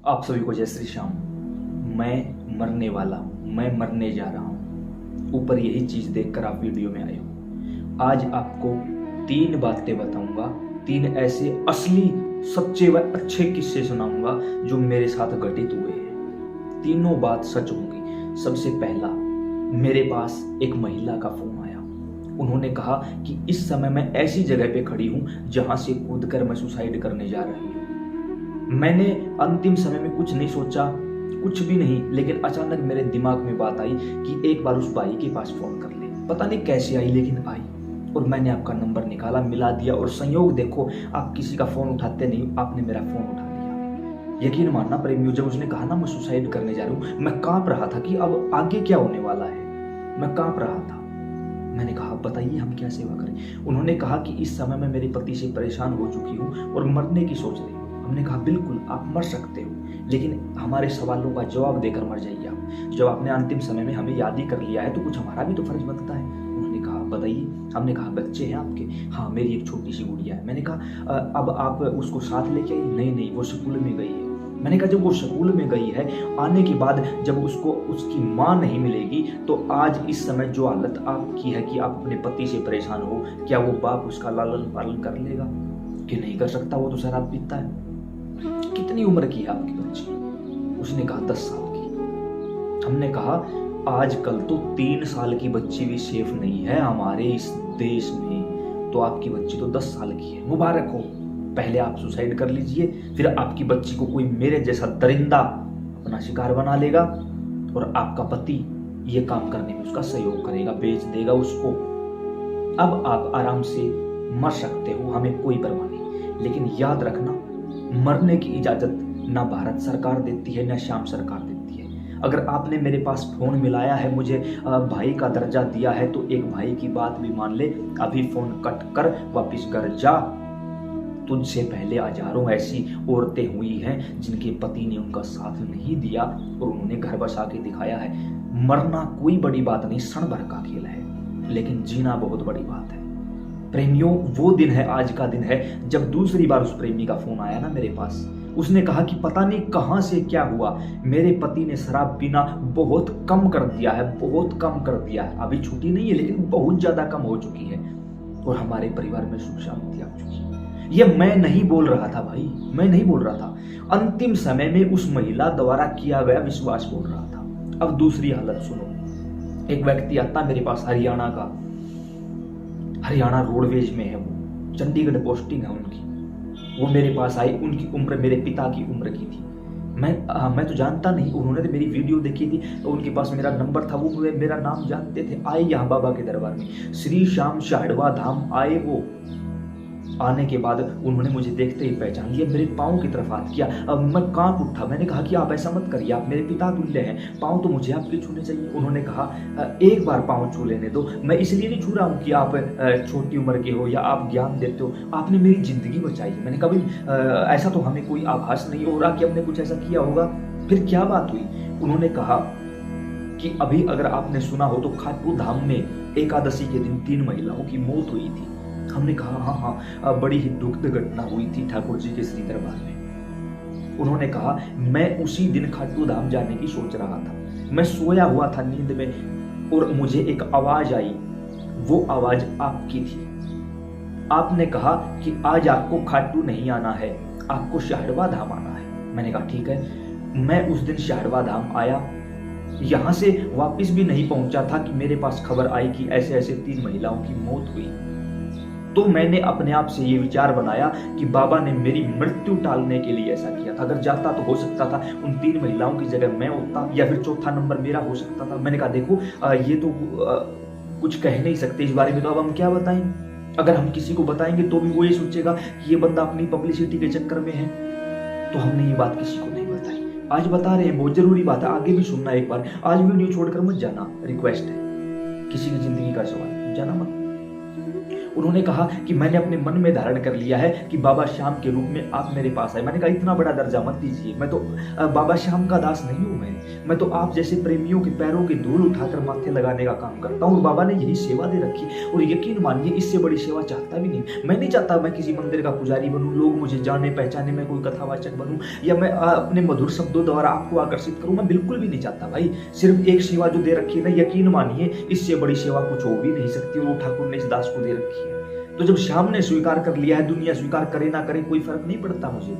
आप सभी को जय श्री श्याम। मैं मरने वाला हूँ, मैं मरने जा रहा हूँ। ऊपर यही चीज देखकर आप वीडियो में आए हो। आज आपको 3 बातें बताऊंगा, 3 ऐसे असली सच्चे व अच्छे किस्से सुनाऊंगा जो मेरे साथ घटित हुए हैं। तीनों बात सच होंगी। सबसे पहला, मेरे पास एक महिला का फोन आया। उन्होंने कहा कि इस समय मैं ऐसी जगह पे खड़ी हूँ जहां से कूदकर मैं सुसाइड करने जा रही हूँ। मैंने अंतिम समय में कुछ नहीं सोचा, कुछ भी नहीं, लेकिन अचानक मेरे दिमाग में बात आई कि एक बार उस भाई के पास फोन कर ले। पता नहीं कैसे आई, लेकिन आई और मैंने आपका नंबर निकाला, मिला दिया और संयोग देखो आप किसी का फोन उठाते नहीं, आपने मेरा फोन उठा लिया। यकीन मानना प्रेमियों, जब उसने कहा ना मैं सुसाइड करने जा रहा हूँ, मैं कांप रहा था कि अब आगे क्या होने वाला है। मैं कांप रहा था। मैंने कहा बताइए हम क्या सेवा करें। उन्होंने कहा कि इस समय मैं मेरे पति से परेशान हो चुकी हूँ और मरने की सोच रही हूँ। हमने कहा बिल्कुल आप मर सकते हो, लेकिन हमारे सवालों का जवाब देकर मर जाइए आप। जब आपने अंतिम समय में हमें याद ही कर लिया है तो कुछ हमारा भी तो फर्ज बनता है। उन्होंने कहा बताइए। हमने कहा बच्चे हैं आपके? हाँ मेरी एक छोटी सी गुड़िया है। मैंने कहा अब आप उसको साथ लेके आई? नहीं, वो स्कूल में गई है। मैंने कहा जब वो स्कूल में गई है, आने के बाद जब उसको उसकी माँ नहीं मिलेगी तो आज इस समय जो हालत आपकी है कि आप अपने पति से परेशान हो, क्या वो बाप उसका लालन पालन कर लेगा? कि नहीं कर सकता, वो तो शराब पीता है। कितनी उम्र की है आपकी बच्ची? उसने कहा 10 साल की। हमने कहा आजकल तो 3 साल की बच्ची भी सेफ नहीं है हमारे इस देश में, तो आपकी बच्ची तो 10 साल की है। मुबारक हो, पहले आप सुसाइड कर लीजिए, फिर आपकी बच्ची को कोई मेरे जैसा दरिंदा अपना शिकार बना लेगा और आपका पति ये काम करने में उसका सहयोग करेगा, बेच देगा उसको। अब आप आराम से मर सकते हो, हमें कोई परवाह नहीं, लेकिन याद रखना मरने की इजाजत ना भारत सरकार देती है ना श्याम सरकार देती है। अगर आपने मेरे पास फोन मिलाया है, मुझे भाई का दर्जा दिया है, तो एक भाई की बात भी मान ले। अभी फोन कट कर वापिस घर जा। तुझसे पहले हजारों ऐसी औरतें हुई हैं जिनके पति ने उनका साथ नहीं दिया और उन्होंने घर बसा के दिखाया है। मरना कोई बड़ी बात नहीं, क्षण भर का खेल है, लेकिन जीना बहुत बड़ी बात है। प्रेमियों, वो दिन है, आज का दिन है जब दूसरी बार उस प्रेमी का फोन आया ना मेरे पास। उसने कहा कि पता नहीं कहां से क्या हुआ, मेरे पति ने शराब पीना बहुत कम कर दिया है, बहुत कम कर दिया है। अभी छुट्टी नहीं है, लेकिन बहुत ज्यादा कम हो चुकी है और हमारे परिवार में सुख शांति आ चुकी है। ये मैं नहीं बोल रहा था भाई, मैं नहीं बोल रहा था, अंतिम समय में उस महिला द्वारा किया गया विश्वास बोल रहा था। अब दूसरी हालत सुनो। एक व्यक्ति आता मेरे पास, हरियाणा का, हरियाणा रोडवेज में है वो, चंडीगढ़ पोस्टिंग है उनकी। वो मेरे पास आई, उनकी उम्र मेरे पिता की उम्र की थी। मैं तो जानता नहीं, उन्होंने तो मेरी वीडियो देखी थी तो उनके पास मेरा नंबर था, वो मेरा नाम जानते थे। आए यहाँ बाबा के दरबार में, श्री श्याम शाहड़वा धाम आए। वो आने के बाद उन्होंने मुझे देखते ही पहचान लिया, मेरे पाँव की तरफ हाथ किया। अब मैं कांप उठा। मैंने कहा कि आप ऐसा मत करिए, आप मेरे पिता तुल्य हैं, पाँव तो मुझे आपके छूने चाहिए। उन्होंने कहा एक बार पाँव छू लेने दो। मैं इसलिए नहीं छू रहा हूँ कि आप छोटी उम्र के हो या आप ज्ञान देते हो, आपने मेरी जिंदगी बचाई। मैंने कहा भाई ऐसा तो हमें कोई आभास नहीं हो रहा कि हमने कुछ ऐसा किया होगा। फिर क्या बात हुई? उन्होंने कहा कि अभी अगर आपने सुना हो तो खाटू धाम में एकादशी के दिन 3 महिलाओं की मौत हुई थी। हमने कहा हाँ, बड़ी ही दुखद घटना हुई थी ठाकुर जी के श्री दरबार में। उन्होंने कहा मैं उसी दिन खाटू धाम जाने की सोच रहा था। मैं सोया हुआ था नींद में और मुझे एक आवाज आई, वो आवाज आपकी थी। आपने कहा कि आज आपको खाटू नहीं आना है, आपको शाहड़वा धाम आना है। मैंने कहा ठीक है। मैं उस दिन शाहड़वा धाम आया, यहां से वापिस भी नहीं पहुंचा था कि मेरे पास खबर आई कि ऐसे ऐसे 3 महिलाओं की मौत हुई। तो मैंने अपने आप से ये विचार बनाया कि बाबा ने मेरी मृत्यु टालने के लिए ऐसा किया था। अगर जाता तो हो सकता था उन 3 महिलाओं की जगह मैं होता या फिर चौथा नंबर मेरा हो सकता था। मैंने कहा देखो ये तो कुछ कह नहीं सकते इस बारे में, तो अब हम क्या बताएं? अगर हम किसी को बताएंगे तो भी वो ये सोचेगा कि ये बंदा अपनी पब्लिसिटी के चक्कर में है। तो हमने ये बात किसी को नहीं बताई। आज बता रहे हैं, बहुत जरूरी बात है, आगे भी सुनना एक बार। आज वीडियो छोड़कर मत जाना, रिक्वेस्ट है, किसी की जिंदगी का सवाल, जाना मत। उन्होंने कहा कि मैंने अपने मन में धारण कर लिया है कि बाबा श्याम के रूप में आप मेरे पास आए। मैंने कहा इतना बड़ा दर्जा मत दीजिए, मैं तो बाबा श्याम का दास नहीं हूं। मैं तो आप जैसे प्रेमियों के पैरों की धूल उठाकर माथे लगाने का काम करता हूँ। बाबा ने यही सेवा दे रखी, और यकीन मानिए इससे बड़ी सेवा चाहता भी नहीं। मैं नहीं चाहता मैं किसी मंदिर का पुजारी बनूं, लोग मुझे जाने पहचाने, मैं कोई कथावाचक बनूं, या मैं अपने मधुर शब्दों द्वारा आपको आकर्षित करूं। मैं बिल्कुल भी नहीं चाहता भाई। सिर्फ एक सेवा जो दे रखी है ना, यकीन मानिए इससे बड़ी सेवा कुछ हो भी नहीं सकती, और वो ठाकुर ने इस दास को दे रखी है। तो जब श्याम ने स्वीकार कर लिया है, दुनिया स्वीकार करे ना करे कोई फर्क नहीं पड़ता मुझे।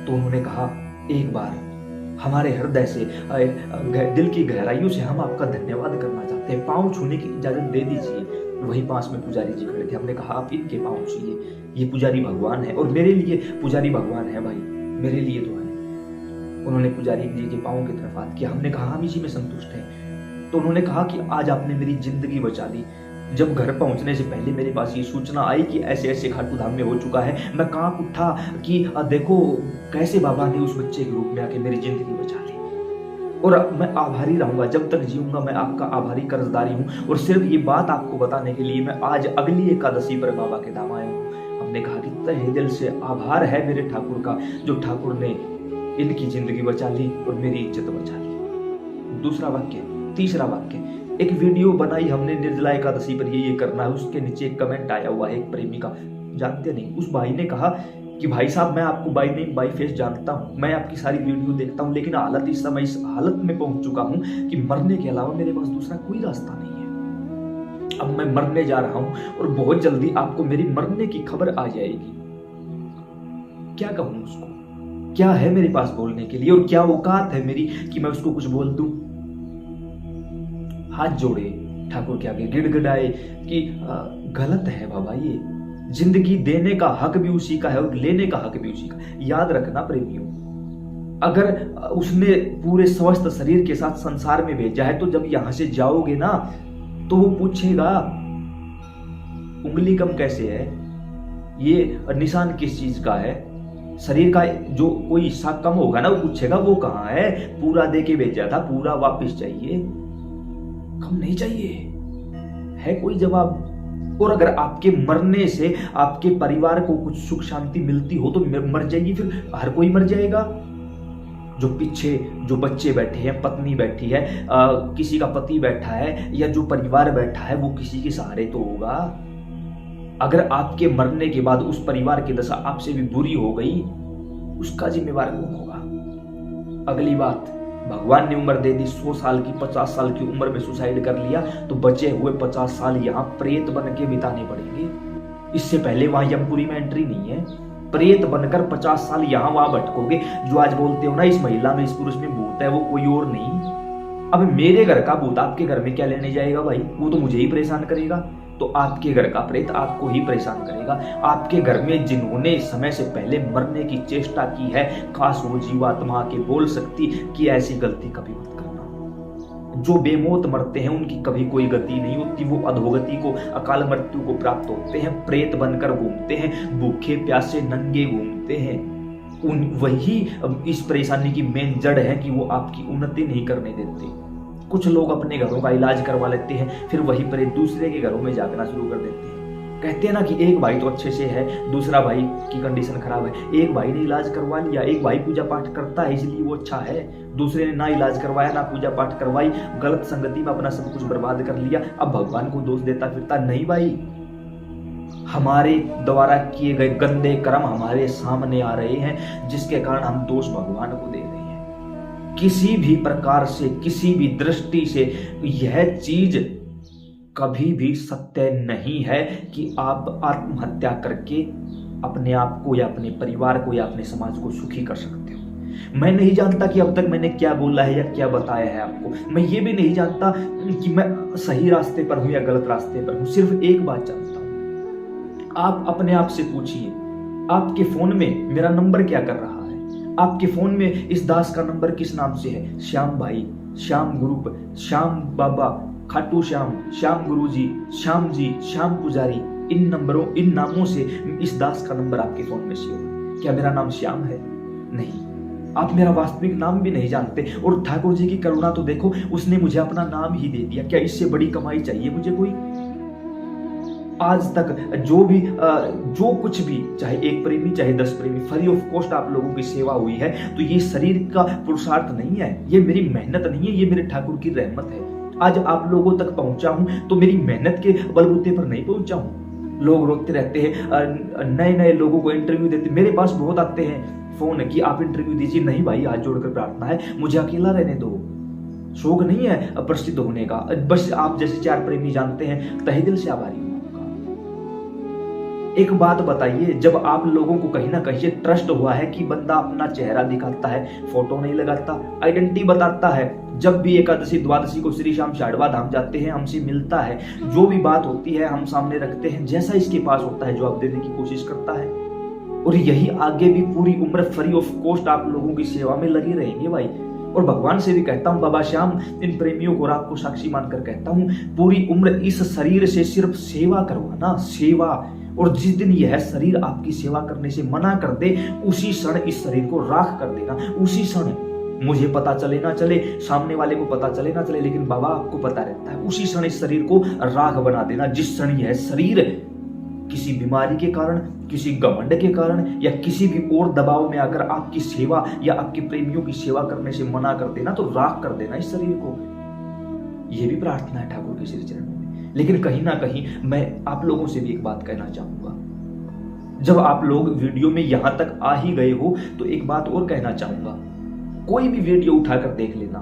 तो उन्होंने कहा एक बार हमारे हृदय से, दिल की गहराइयों से हम आपका धन्यवाद करना चाहते हैं, पांव छूने की इजाजत दे दीजिए। वहीं पास में पुजारी जी खड़े थे। हमने कहा आप इनके पांव छूइए, ये पुजारी भगवान है, और मेरे लिए पुजारी भगवान है भाई, मेरे लिए तो है। उन्होंने पुजारी जी के पांव की तरफ हाथ किया। हमने कहा हम इसी में संतुष्ट हैं। तो उन्होंने कहा कि आज आपने मेरी जिंदगी बचा ली। जब घर पहुंचने से पहले मेरे पास ये सूचना आई कि ऐसे ऐसे खाटू धाम में हो चुका है, मैं कांप उठा कि देखो कैसे बाबा ने उस बच्चे के रूप में आके मेरी जिंदगी बचा ली, और मैं आभारी रहूंगा, जब तक जीऊंगा मैं आपका आभारी कर्जदारी हूं। और सिर्फ ये बात आपको बताने के लिए मैं आज अगली एकादशी पर बाबा के धाम आया हूं। हमने कहा कि तहे दिल से आभार है मेरे ठाकुर का, जो ठाकुर ने इनकी जिंदगी बचा ली और मेरी इज्जत बचा ली। दूसरा वाक्य, तीसरा वाक्य, एक वीडियो बनाई हमने निर्जला एकादशी पर, ये करना है। उसके नीचे एक कमेंट आया हुआ है एक प्रेमी का, जानते नहीं। उस भाई ने कहा कि भाई साहब मैं आपको बाय नेम बाय फेस जानता हूं, मैं आपकी सारी वीडियो देखता हूं, लेकिन हालत इस समय इस हालत में पहुंच चुका हूं कि मरने के अलावा मेरे पास दूसरा कोई रास्ता नहीं है। अब मैं मरने जा रहा हूं और बहुत जल्दी आपको मेरी मरने की खबर आ जाएगी। क्या कहूं उसको, क्या है मेरे पास बोलने के लिए, और क्या औकात है मेरी कि मैं उसको कुछ बोल दूं। हाथ जोड़े ठाकुर के आगे, गिड़गिड़ाए कि गलत है बाबा, ये जिंदगी देने का हक भी उसी का है और लेने का हक भी उसी का। याद रखना प्रेमियों, अगर उसने पूरे स्वस्थ शरीर के साथ संसार में भेजा है, तो जब यहां से जाओगे ना तो वो पूछेगा उंगली कम कैसे है, ये निशान किस चीज का है, शरीर का जो कोई हिस्सा कम होगा ना वो पूछेगा वो कहाँ है, पूरा दे के भेजा था, पूरा वापस चाहिए, कम नहीं चाहिए। है कोई जवाब? और अगर आपके मरने से आपके परिवार को कुछ सुख शांति मिलती हो तो मर जाएगी, फिर हर कोई मर जाएगा। जो पीछे जो बच्चे बैठे हैं, पत्नी बैठी है, किसी का पति बैठा है, या जो परिवार बैठा है वो किसी के सहारे तो होगा। अगर आपके मरने के बाद उस परिवार की दशा आपसे भी बुरी हो गई, उसका जिम्मेवार कौन होगा? अगली बात, भगवान ने उम्र दे दी 100 साल की, 50 साल की उम्र में सुसाइड कर लिया, तो बचे हुए 50 साल यहाँ प्रेत बन के बिताने पड़ेंगे। इससे पहले वहां यमपुरी में एंट्री नहीं है। प्रेत बनकर 50 साल यहाँ वहां भटकोगे। जो आज बोलते हो ना इस महिला में, इस पुरुष में भूत है, वो कोई और नहीं। अब मेरे घर का भूत आपके घर में क्या लेने जाएगा भाई? वो तो मुझे ही परेशान करेगा। तो आपके घर का प्रेत आपको ही परेशान करेगा। आपके घर में जिन्होंने समय से पहले मरने की चेष्टा की है, खास वो जीवात्मा के बोल सकती कि ऐसी गलती कभी मत करना। जो बेमौत मरते हैं उनकी कभी कोई गति नहीं होती, वो अधोगति को, अकाल मृत्यु को प्राप्त होते हैं, प्रेत बनकर घूमते हैं, भूखे प्यासे नंगे घूमते हैं। वही इस परेशानी की मेन जड़ है कि वो आपकी उन्नति नहीं करने देते। कुछ लोग अपने घरों का इलाज करवा लेते हैं, फिर वही प्रेत दूसरे के घरों में जागना शुरू कर देते हैं। कहते हैं ना कि एक भाई तो अच्छे से है, दूसरा भाई की कंडीशन खराब है। एक भाई ने इलाज करवा लिया, एक भाई पूजा पाठ करता है इसलिए वो अच्छा है, दूसरे ने ना इलाज करवाया ना पूजा पाठ करवाई, गलत संगति में अपना सब कुछ बर्बाद कर लिया, अब भगवान को दोष देता फिरता। नहीं भाई, हमारे द्वारा किए गए गंदे कर्म हमारे सामने आ रहे हैं, जिसके कारण हम दोष भगवान को दे रहे हैं। किसी भी प्रकार से, किसी भी दृष्टि से यह चीज कभी भी सत्य नहीं है कि आप आत्महत्या करके अपने आप को या अपने परिवार को या अपने समाज को सुखी कर सकते हो। मैं नहीं जानता कि अब तक मैंने क्या बोला है या क्या बताया है आपको। मैं ये भी नहीं जानता कि मैं सही रास्ते पर हूं या गलत रास्ते पर हूं। सिर्फ एक बात जानता हूं, आप अपने आप से पूछिए, आपके फोन में मेरा नंबर क्या कर रहा है? आपके फोन में इस दास का नंबर किस नाम से है? श्याम भाई, श्याम ग्रुप, श्याम बाबा, खाटू श्याम, श्याम गुरुजी, श्याम जी, श्याम पुजारी, इन नंबरों, इन नामों से इस दास का नंबर आपके फोन में सेव है। क्या मेरा नाम श्याम है? नहीं। आप मेरा वास्तविक नाम भी नहीं जानते। और ठाकुर जी की करुणा तो देखो, उसने मुझे अपना नाम ही दे दिया। क्या इससे बड़ी कमाई चाहिए मुझे कोई? आज तक जो कुछ भी, चाहे एक प्रेमी चाहे 10 प्रेमी, फ्री ऑफ कॉस्ट आप लोगों की सेवा हुई है, तो ये शरीर का पुरुषार्थ नहीं है, ये मेरी मेहनत नहीं है, ये मेरे ठाकुर की रहमत है। आज आप लोगों तक पहुंचा हूं तो मेरी मेहनत के बलबूते पर नहीं पहुंचा हूं। लोग रोकते रहते हैं, नए नए लोगों को इंटरव्यू देते, मेरे पास बहुत आते हैं फोन कि आप इंटरव्यू दीजिए। नहीं भाई, हाथ जोड़कर प्रार्थना है, मुझे अकेला रहने दो। शौक नहीं है प्रसिद्ध होने का, बस आप जैसे 4 प्रेमी जानते हैं, तहे दिल से आभारी हूं आपका। एक बात बताइए, जब आप लोगों को कहीं ना कहीं ट्रस्ट हुआ है कि बंदा अपना चेहरा दिखाता है, फोटो नहीं लगाता, आइडेंटिटी बताता है, जब भी एकादशी द्वादशी को श्री श्याम शाड़वा धाम जाते हैं, हमसे मिलता है, जो भी बात होती है हम सामने रखते हैं, जैसा इसके पास होता है जवाब देने की कोशिश करता है। और यही आगे भी पूरी उम्र फ्री ऑफ कॉस्ट आप लोगों की सेवा में लगे रहेंगे भाई। और भगवान से भी कहता हूं, बाबा श्याम, इन प्रेमियों को आपको साक्षी मानकर कहता हूं, पूरी उम्र इस शरीर से सिर्फ सेवा करवाना, सेवा। और जिस दिन यह शरीर आपकी सेवा करने से मना कर दे, उसी क्षण इस शरीर को राख कर देना, उसी क्षण। मुझे पता चले ना चले, सामने वाले को पता चले ना चले, लेकिन बाबा आपको पता रहता है, उसी क्षण इस शरीर को राख बना देना। जिस क्षण यह शरीर किसी बीमारी के कारण, किसी घमंड के कारण या किसी भी और दबाव में आकर आपकी सेवा या आपके प्रेमियों की सेवा करने से मना कर देना, तो राख कर देना इस शरीर को। यह भी प्रार्थना है ठाकुर के श्री चरणों में। लेकिन कहीं ना कहीं मैं आप लोगों से भी एक बात कहना चाहूंगा, जब आप लोग वीडियो में यहां तक आ ही गए हो, तो एक बात और कहना चाहूंगा, कोई भी वीडियो उठाकर देख लेना,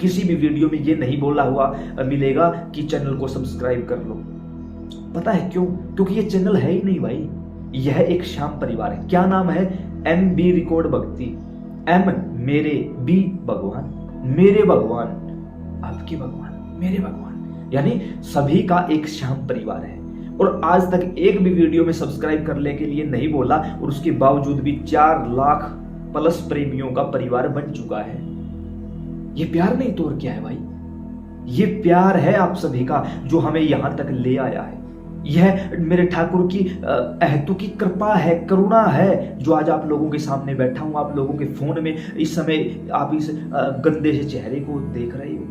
किसी भी वीडियो में यह नहीं बोला हुआ मिलेगा कि चैनल को सब्सक्राइब कर लो। पता है क्यों? क्योंकि ये चैनल है ही नहीं भाई, यह एक श्याम परिवार है। क्या नाम है? MB रिकॉर्ड भक्ति। M मेरे, B भगवान, मेरे भगवान, आपके भगवान, मेरे भगवान, यानी सभी का एक श्याम परिवार है। और आज तक एक भी वीडियो में सब्सक्राइब करने के लिए नहीं बोला, और उसके बावजूद भी 4 लाख प्लस प्रेमियों का परिवार बन चुका है। ये प्यार नहीं तो और क्या है भाई? ये प्यार है आप सभी का जो हमें यहां तक ले आया है। यह मेरे ठाकुर की अहेतु की कृपा है, करुणा है, जो आज आप लोगों के सामने बैठा हूं, आप लोगों के फोन में इस समय आप इस गंदे से चेहरे को देख रहे हो,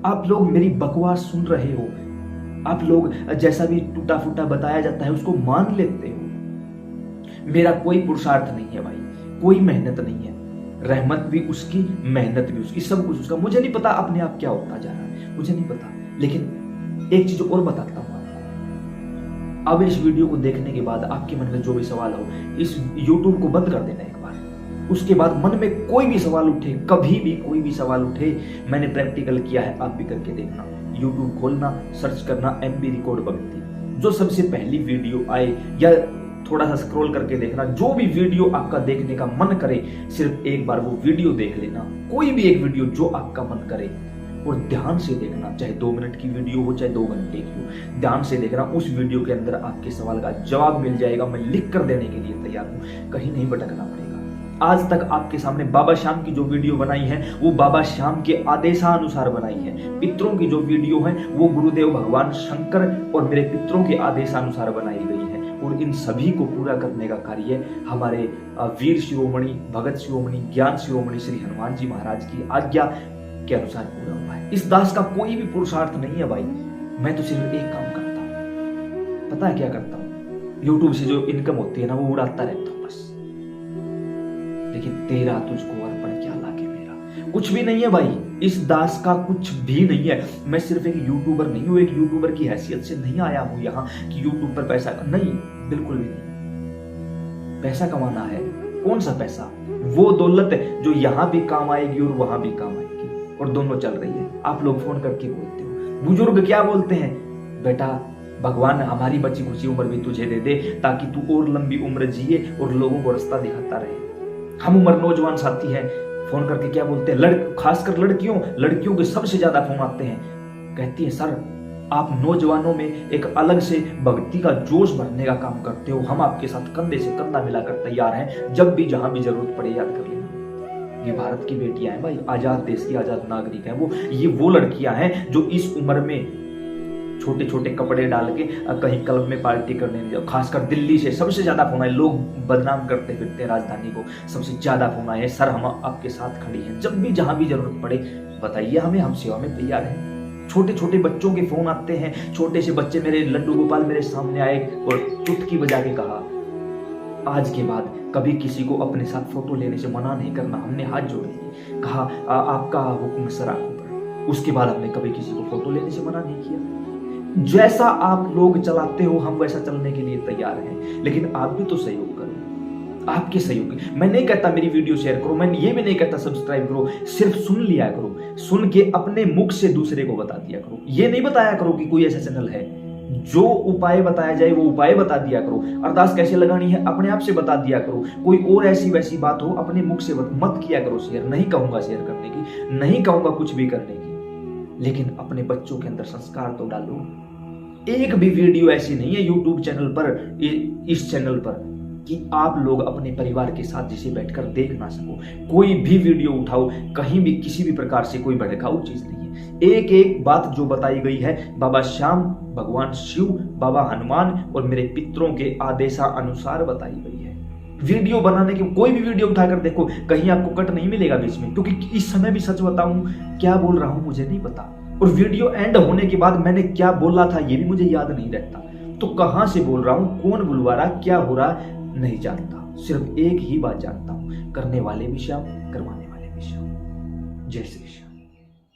आप लोग मेरी बकवास सुन रहे हो, आप लोग जैसा भी टूटा फूटा बताया जाता है उसको मान लेते हो। मेरा कोई पुरुषार्थ नहीं है भाई, कोई मेहनत नहीं है, रहमत भी उसकी, मेहनत भी उसकी, सब कुछ उसका। मुझे नहीं पता अपने आप क्या होता जा रहा है, मुझे नहीं पता, लेकिन एक चीज और बताता हूं आपको। अब इस वीडियो को देखने के बाद आपके मन में जो भी सवाल हो, इस YouTube को बंद कर देना एक बार। उसके बाद मन में कोई भी सवाल उठे, कभी भी कोई भी सवाल उठे, मैंने प्रैक्टिकल किया है, आप भी करके देखना। YouTube खोलना, सर्च करना MB रिकॉर्ड भक्ति, जो सबसे पहली वीडियो आए, या थोड़ा सा स्क्रॉल करके देखना, जो भी वीडियो आपका देखने का मन करे, सिर्फ एक बार वो वीडियो देख लेना, कोई भी एक वीडियो जो आपका मन करे, और ध्यान से देखना, चाहे 2 मिनट की वीडियो हो चाहे 2 घंटे की हो, ध्यान से देखना। उस वीडियो के अंदर आपके सवाल का जवाब मिल जाएगा, मैं लिख कर देने के लिए तैयार हूं, कहीं नहीं भटकना पड़ेगा। आज तक आपके सामने बाबा श्याम की जो वीडियो बनाई है, वो बाबा श्याम के आदेशानुसार बनाई है। पितरों की जो वीडियो है, वो गुरुदेव भगवान शंकर और मेरे पितरों के आदेशानुसार बनाई गई है। और इन सभी को पूरा करने का कार्य हमारे वीर शिरोमणि, भगत शिरोमणि, ज्ञान शिरोमणि श्री हनुमान जी महाराज की आज्ञा के अनुसार पूरा हुआ है। इस दास का कोई भी पुरुषार्थ नहीं है भाई, मैं तो सिर्फ एक काम करता हूं। पता है क्या करता हूं? YouTube से जो इनकम होती है ना, वो उड़ाता रहता हूं बस। लेकिन तेरा तुझको अर्पण क्या लागे मेरा, कुछ भी नहीं है भाई, इस दास का कुछ भी नहीं है। मैं सिर्फ एक यूट्यूबर नहीं हूं, एक यूट्यूबर की हैसियत से नहीं आया हूं यहाँ कि यूट्यूब पर पैसा, नहीं, बिल्कुल भी नहीं। पैसा कमाना है, कौन सा पैसा? वो दौलत है जो यहाँ भी काम आएगी और वहां भी काम आएगी, और दोनों चल रही है। आप लोग फोन करके बोलते हो, बुजुर्ग क्या बोलते हैं, बेटा भगवान हमारी बची खुची उम्र भी तुझे दे दे, ताकि तू और लंबी उम्र जिए और लोगों को रास्ता दिखाता रहे। हम उम्र नौजवान साथी हैं, फोन करके क्या बोलते हैं, खासकर लड़कियों के सबसे ज्यादा फोन आते हैं, कहती है सर आप नौजवानों में एक अलग से भक्ति का जोश भरने का काम करते हो, हम आपके साथ कंधे से कंधा मिलाकर तैयार हैं, जब भी जहां भी जरूरत पड़े याद कर लेना। ये भारत की बेटियां हैं भाई, आजाद देश की आजाद नागरिक हैं वो लड़कियां हैं जो इस उम्र में छोटे छोटे कपड़े डाल के कहीं क्लब में पार्टी करने नहीं जाओ। खासकर दिल्ली से सबसे ज्यादा फोन आए, लोग बदनाम करते फिरते हैं राजधानी को, सबसे ज्यादा फोन आए, सर हम आपके साथ खड़ी हैं, जब भी जहां भी जरूरत पड़े बताइए हमें, हम सेवा में तैयार हैं। छोटे छोटे बच्चों के फोन आते हैं, छोटे से बच्चे, मेरे लड्डू गोपाल मेरे सामने आए और चुटकी बजा के कहा, आज के बाद कभी किसी को अपने साथ फोटो लेने से मना नहीं करना। हमने हाथ जोड़े, कहा आपका हुक्म सर आंखों पर। उसके बाद हमने कभी किसी को फोटो लेने से मना नहीं किया। जैसा आप लोग चलाते हो हम वैसा चलने के लिए तैयार हैं, लेकिन आप भी तो सहयोग करो। आपके सहयोग, मैं नहीं कहता मेरी वीडियो शेयर करो, मैं ये भी नहीं कहता सब्सक्राइब करो, सिर्फ सुन लिया करो, सुन के अपने मुख से दूसरे को बता दिया करो। ये नहीं बताया करो कि कोई ऐसा चैनल है, जो उपाय बताया जाए वो उपाय बता दिया करो। अरदास कैसे लगानी है अपने आप से बता दिया करो। कोई और ऐसी वैसी बात हो अपने मुख से मत किया करो शेयर। नहीं कहूंगा शेयर करने की, नहीं कहूंगा कुछ भी करने की, लेकिन अपने बच्चों के अंदर संस्कार तो डालो। एक भी वीडियो ऐसी नहीं है यूट्यूब चैनल पर, इस चैनल पर, कि आप लोग अपने परिवार के साथ जिसे बैठकर देख ना सको। कोई भी वीडियो उठाओ, कहीं भी किसी भी प्रकार से कोई भड़काऊ चीज नहीं है। एक एक बात जो बताई गई है बाबा श्याम, भगवान शिव, बाबा हनुमान और मेरे पितरों के आदेशानुसार बताई गई है। वीडियो बनाने के, कोई भी वीडियो उठाकर देखो, कहीं आपको कट नहीं मिलेगा बीच में, क्योंकि इस समय भी सच बताऊं क्या बोल रहा हूं मुझे नहीं पता, और वीडियो एंड होने के बाद मैंने क्या बोला था ये भी मुझे याद नहीं रहता। तो कहां से बोल रहा हूं, कौन बुलवा रहा, क्या हो रहा नहीं जानता। सिर्फ एक ही बात जानता हूं, करने वाले भी श्याम, करवाने वाले भी श्याम। जय श्री श्याम।